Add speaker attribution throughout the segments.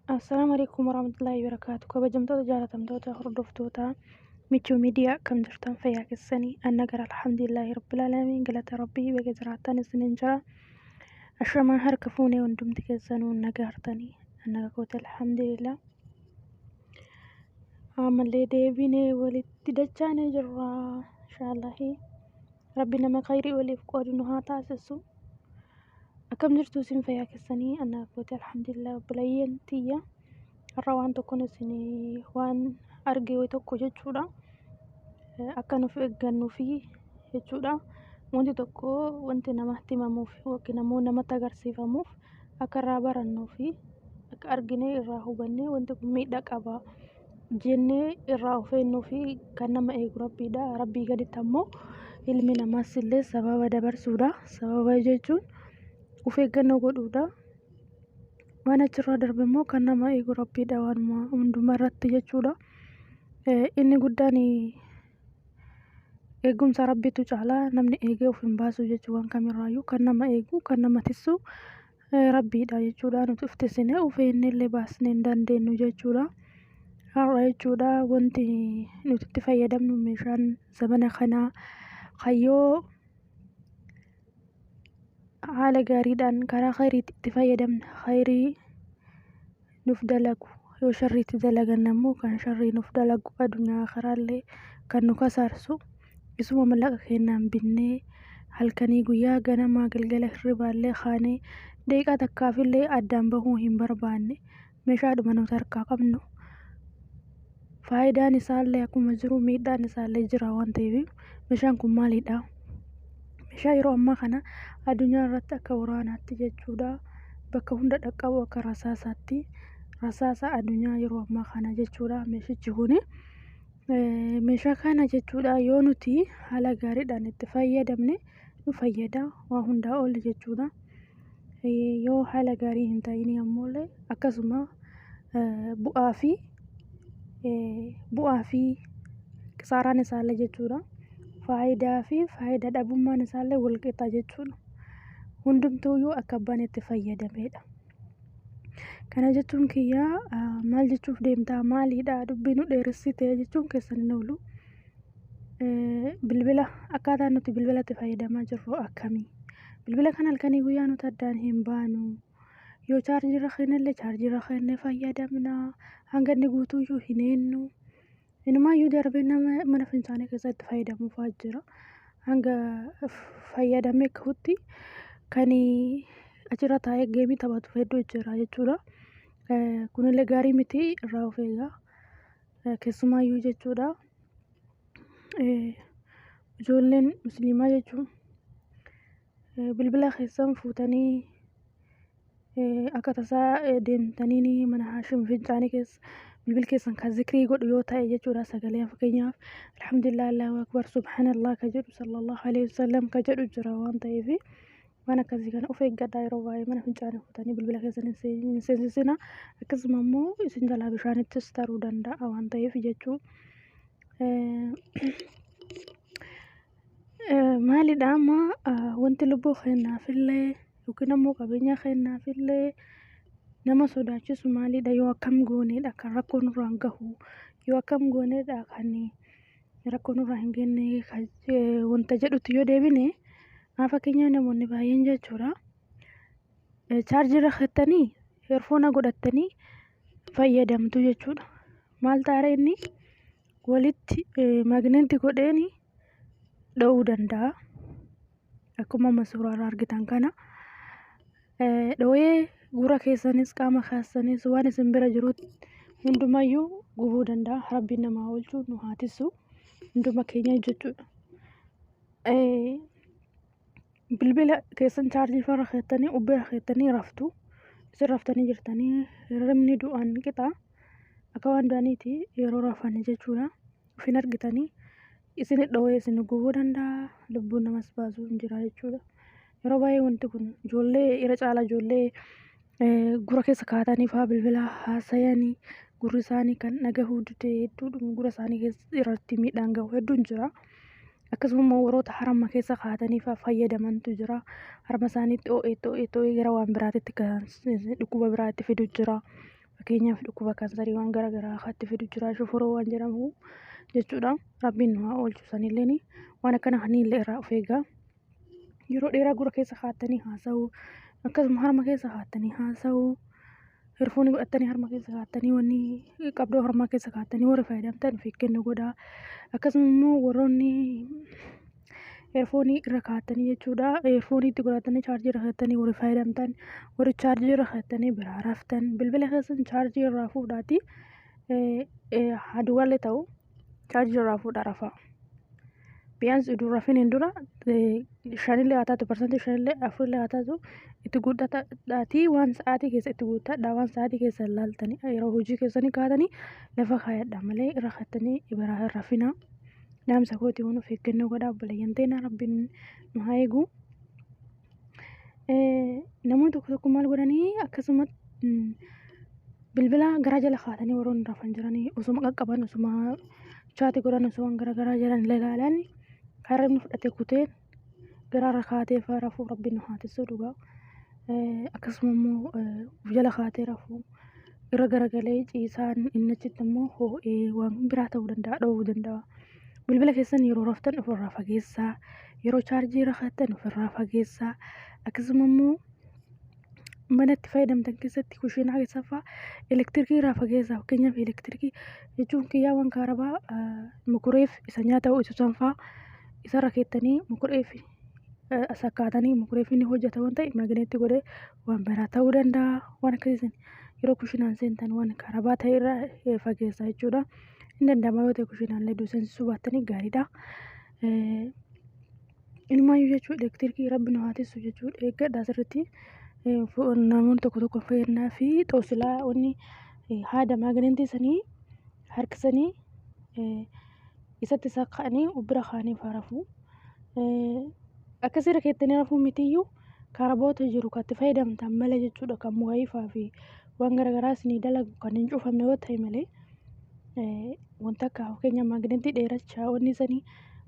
Speaker 1: Assalamualaikum warahmatullahi wabarakatuh. Kabajamtoota jaalatamtoota hordoftoota Michuu Miidiyaa kam jirtan fayyaa keessanii anna gara alhamdulillahi rabbil aalamiin galata rabbii baga jiraattan isiniin jira. Ashamaan harka fuunee hundumti keessanuu nagaa hartanii anna goota alhamdulillah. Ammallee deebinee walitti dachaanee jirra inshaallahi. Rabbi nama khayrii waliif qoodu nu haa taasisu. Akkam jirtu isin fayyaa keessanii anna goota alhamdulillah obboleeyyan tiyya. Har'a waan tokkoon isin waan arge wayi tokko jechuudha. Akka nuuf eeggannuu fi jechuudha. Wanti tokko wanti namatti himamuuf yookiin ammoo namatti agarsiifamuuf akka irraa barannuu fi akka arginee irraa hubannee wanti kun miidhaa qaba jennee irraa of eegnuu fi kan nama eegu rabbiidha. Rabbii gaditti ammoo ilmi namaas illee sababa dabarsuudha. Sababa jechuun of eeggannoo godhuudha. Waan achirraa darbe immoo kan nama eegu rabbiidha waan hundumaa irratti jechuudha. Inni guddaan eegumsa rabbiitu caalaa namni eegee of hin baasu jechuu waan kamirraayyuu kan nama eegu kan nama tissu rabbiidha jechuudha. Nuti uftisinee of eegnee illee baasnee hin dandeenyu jechuudha. Har'a jechuudha wanti nuti itti fayyadamnu meeshaan zamana kanaa kayyoo haala gaariidhaan karaa khayriitti itti fayyadamna. Khayrii nuuf dalagu yoo sharriitti dalagan ammoo kan sharrii nuuf dalagu addunyaa karaallee kan nu kasaarsu isuma mallaqa kennaan binnee halkanii guyyaa ganamaa galgala hirribaallee kaanee daqiiqaa takkaafillee addaan bahuu hin barbaanne meeshaadhuma nuti harkaa qabnu faayidaan isaallee akkuma jiru miidhaan isaallee jira waan ta'eef meeshaan kun maalidha? Meeshaa yeroo ammaa kana addunyaa irratti akka waraanaatti jechuudha. Bakka hunda dhaqqabu akka rasaasaatti rasaasa addunyaa yeroo ammaa kana jechuudha. Meeshichi kuni meeshaa kana jechuudha yoo nuti haala gaariidhaan itti fayyadamne nu fayyada waa hundaa ol jechuudha. Yoo haala gaarii hin ta'in ammoo akkasuma bu'aa fi kisaaraan isaallee jechuudha. Faayidaa fi faayidaa dhabummaan isaallee wal qixa jechuudha. Hundumtuuyyuu akka abbaan itti fayyadameedha. Kana jechuun kiyyaa maal jechuuf deemtaa maalidha dubbii nu dheeressite jechuun keessan hin oolu. Bilbila akkaataa nuti bilbila itti fayyadamaa jirru akkamii? Bilbila kana halkanii guyyaa nuti addaan hin baanu. Yoo chaarjira kennellee chaarjira kennee fayyadamna. Hanga inni guutuuyyuu hin eenyu. Inumaayyuu darbee nama mana fincaanii keessatti fayyadamuuf jira. Hanga fayyadamee kahutti kan achirra taa'ee geemii taphatu hedduu jira jechuudha. Kunillee gaarii miti irraa of eegaa. Keessumaayyuu jechuudha. Ijoolleen musliimaa jechuun bilbila keessan fuutanii akka tasaa deemtanii mana haashim fincaanii keessa bilbil keessan kan zikrii godhu yoo ta'e jechuudha. Sagalee fakkeenyaaf alhamdulillah allahu akbar subhanallah ka jedhu sallallahu alaihi wasallam ka jedhu jira waan ta'eef waan akkasii kana of eeggadhaa yeroo baay'ee mana fincaanii fuutanii bilbila keessan hin seensisina. Akkasuma immoo isin jalaa bishaanittis taruu danda'a waan ta'eef jechuu. Maalidha amma wanti lubbuu kennaafillee yookiin ammoo qabeenya kennaafillee nama sodaachisu maalidha yoo akkam gooneedha kan rakkoo nurraan gahu yoo akkam gooneedha kan rakkoo nurraa hin geenye wanta jedhutti yoo deebine fakkeenyaaf namoonni baay'een jechuudha. Chaarjira keettanii eerfoona godhattanii fayyadamtu jechuudha. Maal taara inni walitti magneetii godheeni dha'uu danda'a. Akkuma amma suuraarraa argitan kana dhoo'ee gurra keessanis qaama keessanis waan isin bira jirutti hundumayyuu gubuu danda'a. Rabbiin namaa oolchuu nu haa tiisu hunduma keenya jechuudha. Bilbila keessan chaarjii farra keettanii ubbira keettanii raftu. Isin raftanii jirtanii hirribni du'aan qixa akka waan du'aniiti yeroo rafan jechuudha. Ufin argitanii isin dhoo'ee isin gubuu danda'a. Lubbuun namas baasuu hin jira jechuudha. Yeroo baay'ee wanti kun ijoollee irra caala ijoollee gurra keessa kaa'atanii fa'aa bilbila haasayanii gurri isaanii kan dhagahuu dide hedduudha. Gurra isaanii irratti miidhaan gahu hedduun jira. Akkasuma immoo warroota harama keessa kaa'atanii fa'aa fayyadamantu jira. Harma isaaniitti oo'ee gara waan biraatitti kan dhukkuba biraatti fidu jira. Fakkeenyaaf dhukkuba kaansarii waan garaagaraa akka itti fidu jira shofiroo waan jedhamu jechuudha. Rabbiin nu haa oolchu sanilleen waan akkana kanillee irraa of eegaa. Yeroo dheeraa gurra keessa kaa'attanii haasa'uu akkasuma harma keessa kaa'attanii haasa'uu hirfoonii godhattanii harma keessa kaa'attanii wanni qabdoo harma keessa kaa'attanii warri fayyadamtan of eeggannoo godhaa. Akkasuma immoo warroonni eerfoonii irra kaa'attanii jechuudha. Eerfoonii itti godhatanii chaarjii irra kaa'attanii warri fayyadamtan warri chaarjii irra kaa'attanii biraa raftan bilbila keessan chaarjii irraa fuudhaatii haduwallee ta'u chaarjii irraa fuudhaa rafaa. Biyaansi utuu rafiniin dura shanillee haa taatu parsantii shanillee afurillee haa taatu itti guuttadhaatii waan sa'aatii keessa itti guuttadhaa waan sa'aatii keessa ilaaltanii yeroo hojii keessanii kaatanii lafa kaayadhaa malee irra kaa'attanii biraa hin rafinaa. Dhaamsa kooti waan of eeggannoo godhaa obboleeyyan teenya rabbiin nu haa eegu. Namoonni tokko tokko maal godhanii akkasuma bilbila garaa jala kaa'atanii warroonni rafan jiranii osuma qaqqaban osuma chaati godhan osoo waan garaagaraa jiran ilaalan harreen fudhatee kutee garaarra kaatee fa'aa rafuu rabbiin nu haa taasisu dhugaa. Akkasuma immoo of jala kaatee rafuu irra garagalee ciisaan inni achitti immoo hoo'ee waan biraa ta'uu danda'a dhowwuu danda'a. Bilbila keessan yeroo raftan ofirraa fageessaa yeroo chaarjii irra kaa'attan ofirraa fageessaa. Akkasuma immoo mana itti fayyadamtan keessatti kushiinaa keessa fa'aa elektirikii irraa fageessaa. Fakkeenyaaf elektirikii jechuun kiyyaawwan kaarabaa mukureef isa nyaata ho'isan fa'aa isarra keettanii mukureef sakkaatanii mukureef inni hojjeta waan ta'e magneetti godhee waan biraa ta'uu danda'a. Waan akkasiisan yeroo kushiinaan seentan waan kaarabaa ta'e irraa fageessaa jechuudha. Hin danda'ama yoo ta'e kushiinaallee seensisuu baattanii gaariidha. Ilmaayyuu jechuudha elektirikii rabbi nu haa taasisu jechuudha. Eeggadhaa asirratti namoonni tokko tokko fayyadnaa fi xoosilaa wanni haada magneetii sanii harkisanii isatti sakka'anii bira kaanii fa'aa rafuu. Akkasirra keettanii rafuu mitiyyuu kaaraboota jiru kan itti fayyadamtan malee jechuudha kan mukaayifaa fi waan garaagaraa isinii dalagu kan hin cufamne yoo ta'e malee wanta akka fakkeenya magneetii dheerachaa wanni sanii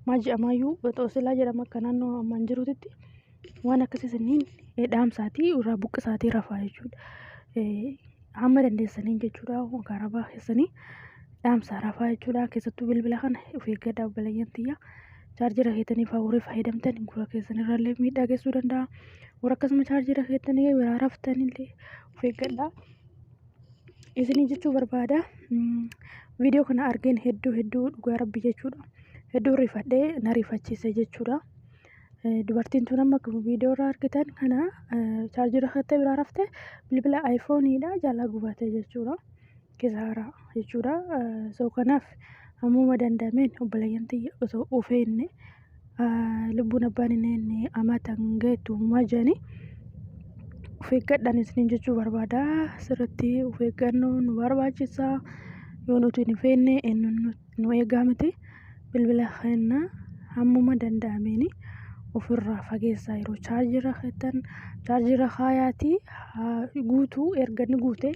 Speaker 1: maaji'amaayyuu xoosilaa jedhama akka naannoo ammaan jirutti waan akkasiisaniin dhaamsaatii irraa buqqisaatii rafaa jechuudha. Hamma dandeessaniin jechuudha kaarabaa keessanii dhaamsaa rafaa jechuudha. Keessattuu bilbila kana of eeggadhaa obboleeyyan tiyya. Chaarjira keettanii fa'aa warri fayyadamtan gurra keessan irraallee miidhaa geessuu danda'a. Warra akkasuma chaarjira keettanii biraa raftanillee of eeggadhaa. Isinii jechuu barbaada. Viidiyoo kana argeen hedduu dhugaa rabbi jechuudha. Hedduu rifadhee na rifachiise jechuudha. Dubartiin tun amma viidiyoo irraa argitan kana chaarjira keettee biraa rafte bilbila aayifooniidha jalaa gubatee jechuudha. Kisaaraa jechuudha. Soo kanaaf hammuma danda'ameen obboleeyyan tiyya osoo ufeenne lubbuun abbaan inni amatan geetu majani of eeggadhaan isiniin jechuu barbaada. Asirratti of eeggannoo nu barbaachisa. Yoo nuti hin feenne nu eegaa miti bilbila keenya hammuma danda'ameen ofirraa fageessaa. Yeroo chaarjira keettan chaarjira kaayaatii guutuu erga inni guute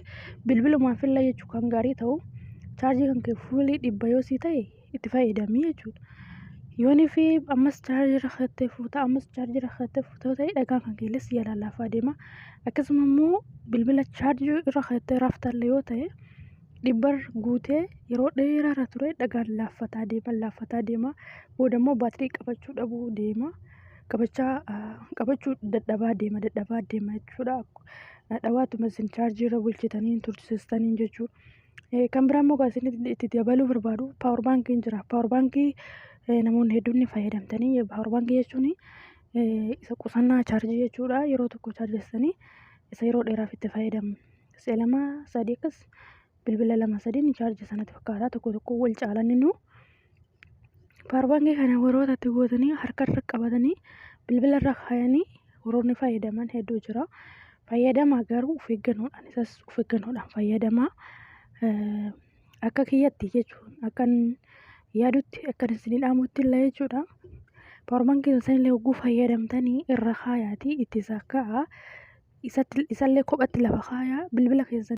Speaker 1: bilbilumaafillee jechuu kan gaarii ta'u chaarjii kan kee fuulii 100 yoo sii ta'e itti fayyadamii jechuudha. Yoonii fi ammas chaarjira keettee fuuta ammas chaarjira keettee fuuta yoo ta'e dhagaan kan keelles yaala laafaa deema. Akkasuma immoo bilbila chaarjii irra keettee raftallee yoo ta'e 100 guutee yeroo dheeraa irra ture dhagaan laaffataa deema. Booda immoo baatirii qabachuu dhabuu deema. Qabachuu dadhabaa deema jechuudha. Dhawaatuma isin chaarjii irra bulchitanii tursiistanii jechuudha. Kan biraa immoo isin itti dabaluu barbaadu paawar baankiin jira. Paawar baankii namoonni hedduun ni fayyadamtanii. Paawar baankii jechuun isa qusannaa chaarjii jechuudha. Yeroo tokko chaarjessanii isa yeroo dheeraaf itti fayyadamu. Si'a 2-3 akkas bilbila 2-3 chaarjii sanatti fakkaata. Tokko wal caalan inni paawar baankii kana warroota itti gootanii harkarra qabatanii bilbila irra kaayanii warroonni fayyadaman hedduu jira. Fayyadamaa garuu of eeggannoodhaan isas of eeggannoodhaan fayyadamaa. Akka kiyyatti jechuun akkan yaadutti akkan isinii dhaamutti illee jechuudha. Paawar baankii sanillee hogguu fayyadamtanii irra kaayaatii itti sakka'aa isallee kophatti lafa kaayaa bilbila keessan